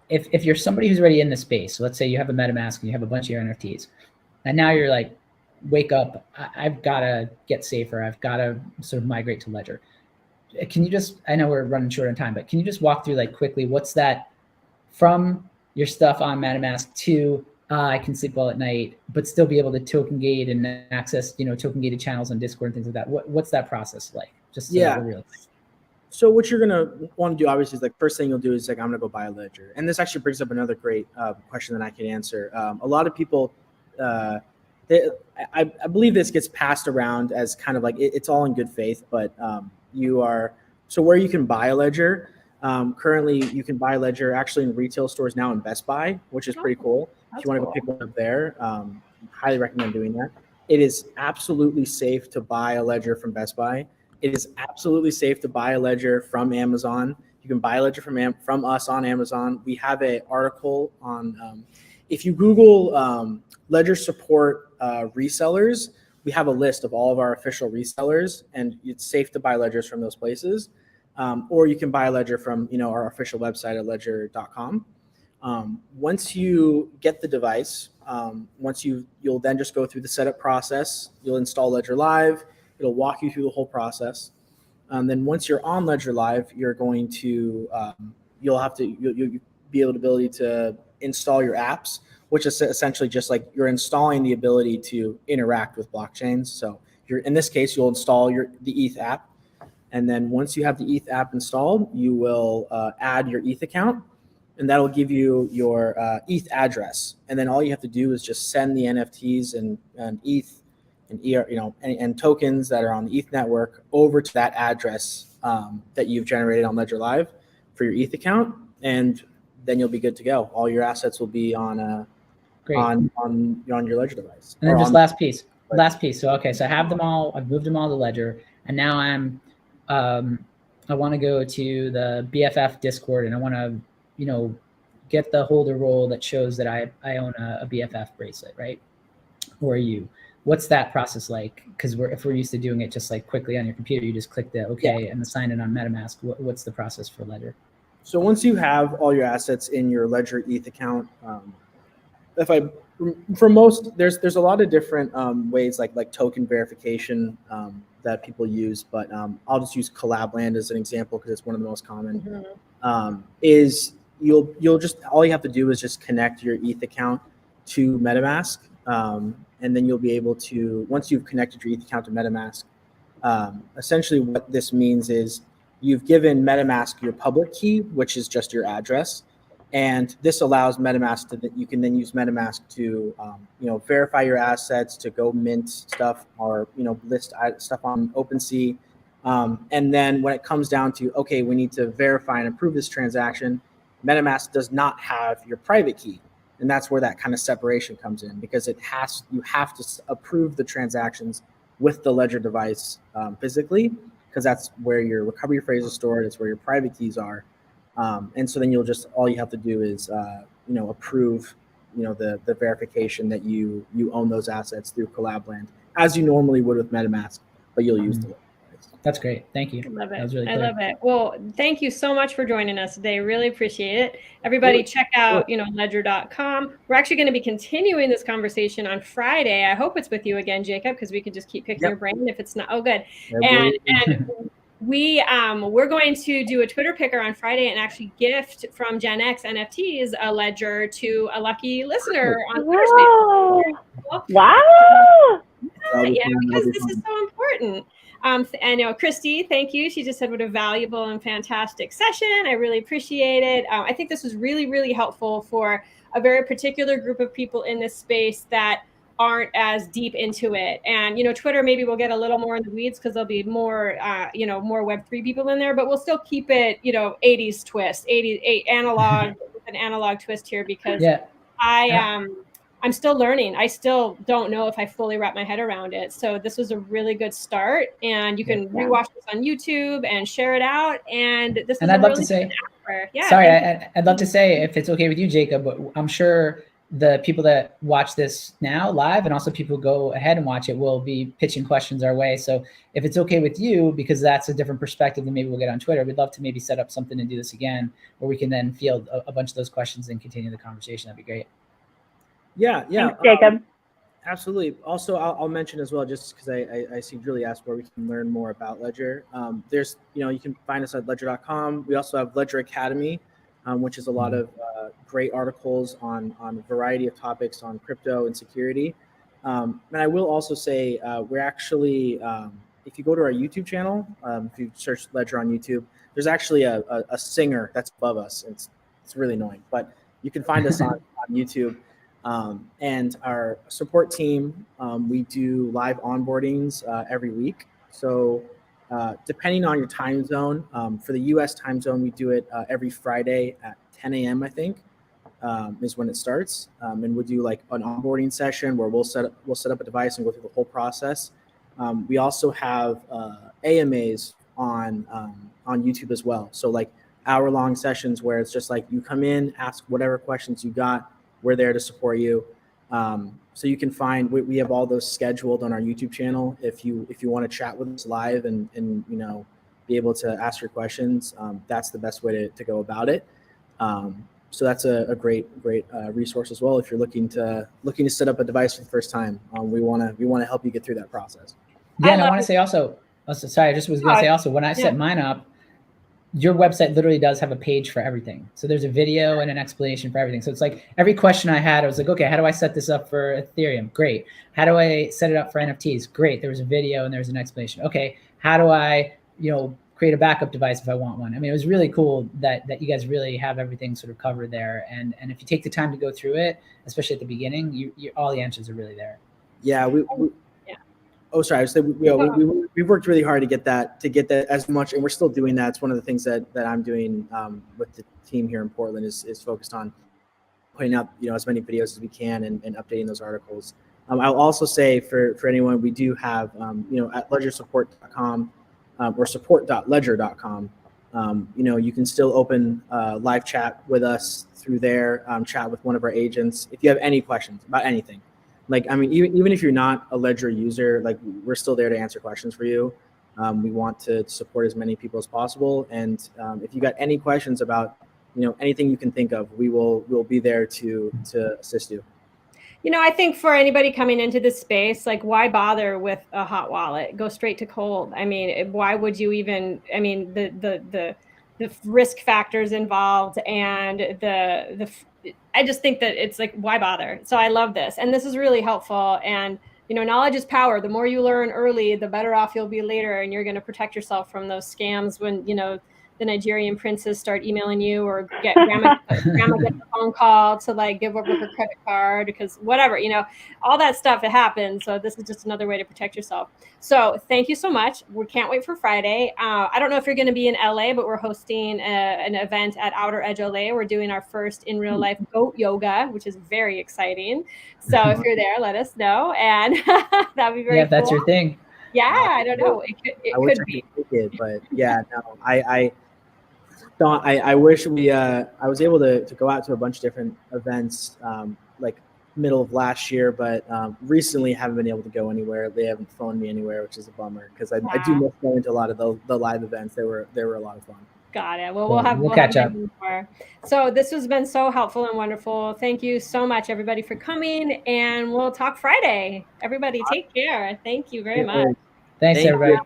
if you're somebody who's already in the space, so let's say you have a MetaMask and you have a bunch of your NFTs, and now you're wake up, I've got to get safer. I've got to sort of migrate to Ledger. Can you just, I know we're running short on time, but can you just walk through quickly, what's that from your stuff on MetaMask to I can sleep well at night, but still be able to token gate and access, token gated channels on Discord and things like that. What's that process like? Just real. So what you're going to want to do, obviously, is first thing you'll do is I'm going to go buy a Ledger. And this actually brings up another great question that I can answer. A lot of people, I believe this gets passed around as kind of it's all in good faith, but where you can buy a Ledger, currently you can buy a Ledger actually in retail stores now in Best Buy, which is pretty cool. If you want to go pick one up there, highly recommend doing that. It is absolutely safe to buy a Ledger from Best Buy. It is absolutely safe to buy a Ledger from Amazon. You can buy a Ledger from us on Amazon. We have an article on, if you Google Ledger support resellers, we have a list of all of our official resellers, and it's safe to buy Ledgers from those places. Or you can buy a Ledger from our official website at ledger.com. Once you get the device, you'll then just go through the setup process. You'll install Ledger Live. It'll walk you through the whole process. Then once you're on Ledger Live, you're going to you'll be able to install your apps, which is essentially just like you're installing the ability to interact with blockchains. So in this case, you'll install the ETH app. And then once you have the ETH app installed, you will add your ETH account, and that'll give you your ETH address. And then all you have to do is just send the NFTs and ETH and and tokens that are on the ETH network over to that address that you've generated on Ledger Live for your ETH account, and then you'll be good to go. All your assets will be on your Ledger device. And then just last piece. So okay, so I have them all. I've moved them all to Ledger, and now I want to go to the BFF Discord, and I want to, get the holder role that shows that I own a BFF bracelet, right? Or you. What's that process like? Because if we're used to doing it just like quickly on your computer, you just click the OK and sign it on MetaMask. What's the process for Ledger? So once you have all your assets in your Ledger ETH account, there's a lot of different ways like token verification that people use, but I'll just use Collabland as an example because it's one of the most common. Is you'll just all you have to do is just connect your ETH account to MetaMask. And then you'll be able to, once you've connected your ETH account to MetaMask, essentially what this means is you've given MetaMask your public key, which is just your address. And this allows MetaMask you can then use MetaMask to, verify your assets, to go mint stuff or, list stuff on OpenSea. And then when it comes down to, okay, we need to verify and approve this transaction, MetaMask does not have your private key. And that's where that kind of separation comes in, because you have to approve the transactions with the Ledger device physically, because that's where your recovery phrase is stored. It's where your private keys are. And so then all you have to do is, approve, the verification that you own those assets through Collabland, as you normally would with MetaMask, but you'll use the Ledger device. That's great. Thank you. I love it. That was really clear. I love it. Well, thank you so much for joining us today. Really appreciate it. Everybody check out, ledger.com. We're actually going to be continuing this conversation on Friday. I hope it's with you again, Jacob, because we can just keep picking your brain if it's not. Oh, good. And we're going to do a Twitter picker on Friday and actually gift from Gen X NFTs a Ledger to a lucky listener on Thursday. Wow. Yeah, because this is so important. And Christy, thank you. She just said what a valuable and fantastic session. I really appreciate it. I think this was really, really helpful for a very particular group of people in this space that aren't as deep into it. And, Twitter maybe will get a little more in the weeds because there'll be more, more Web3 people in there, but we'll still keep it, 80s twist, 80s analog, with an analog twist here because I'm still learning. I still don't know if I fully wrap my head around it. So this was a really good start, and you can rewatch this on YouTube and share it out. And this. And I'd love to say, I'd love to say, if it's okay with you, Jacob, but I'm sure the people that watch this now live and also people who go ahead and watch it will be pitching questions our way. So if it's okay with you, because that's a different perspective than maybe we'll get on Twitter, we'd love to maybe set up something and do this again, where we can then field a bunch of those questions and continue the conversation. That'd be great. Yeah. Thanks, Jacob. Absolutely. Also, I'll mention as well, just because I see Julie asked where we can learn more about Ledger. There's, you can find us at ledger.com. We also have Ledger Academy, which is a lot of great articles on a variety of topics on crypto and security. And I will also say we're actually, if you go to our YouTube channel, if you search Ledger on YouTube, there's actually a singer that's above us. It's really annoying, but you can find us on YouTube. And our support team, we do live onboardings every week. So depending on your time zone, for the US time zone, we do it every Friday at 10 a.m., I think, is when it starts. And we'll do like an onboarding session where we'll set up a device and go through the whole process. We also have AMAs on YouTube as well. So like hour-long sessions where it's just like you come in, ask whatever questions you got. We're there to support you. So you can find, we have all those scheduled on our YouTube channel. If you want to chat with us live and be able to ask your questions, that's the best way to go about it. So that's a great resource as well. If you're looking to set up a device for the first time, we want to help you get through that process. Yeah, and I want to say also, Oh, sorry, I just was going to say also, when I set mine up, your website literally does have a page for everything. So there's a video and an explanation for everything. So it's like every question I had, I was like, okay, how do I set this up for Ethereum? Great. How do I set it up for NFTs? Great. There was a video and there's an explanation. Okay. How do I, create a backup device if I want one? I mean, it was really cool that you guys really have everything sort of covered there. And if you take the time to go through it, especially at the beginning, you all the answers are really there. Yeah. Oh, sorry. I was saying, we worked really hard to get that as much, and we're still doing that. It's one of the things that I'm doing with the team here in Portland is focused on putting out as many videos as we can and updating those articles. I'll also say for anyone, we do have at ledgersupport.com or support.ledger.com. You can still open live chat with us through there, chat with one of our agents if you have any questions about anything. Like, I mean, even if you're not a Ledger user, like, we're still there to answer questions for you. We want to support as many people as possible. And if you got any questions about, anything you can think of, we'll be there to assist you. I think for anybody coming into this space, like, why bother with a hot wallet? Go straight to cold. I mean, why would you even, I mean, the risk factors involved and I just think that it's like, why bother? So I love this. And this is really helpful. And, knowledge is power. The more you learn early, the better off you'll be later. And you're going to protect yourself from those scams when, the Nigerian princes start emailing you, or grandma gets a phone call to like give over her credit card because whatever, all that stuff, it happens. So this is just another way to protect yourself. So thank you so much. We can't wait for Friday. I don't know if you're going to be in LA, but we're hosting an event at Outer Edge LA. We're doing our first in real life goat yoga, which is very exciting. So if you're there, let us know. And that'd be very cool. If that's your thing. Yeah, I don't know. It could be. But yeah, no, I wish I was able to go out to a bunch of different events like middle of last year, but recently haven't been able to go anywhere. They haven't phoned me anywhere, which is a bummer because I do miss going to a lot of the live events. They were a lot of fun. Got it. Well, we'll catch up. More. So this has been so helpful and wonderful. Thank you so much, everybody, for coming, and we'll talk Friday. Everybody, take care. Thank you very much. Thanks, everybody.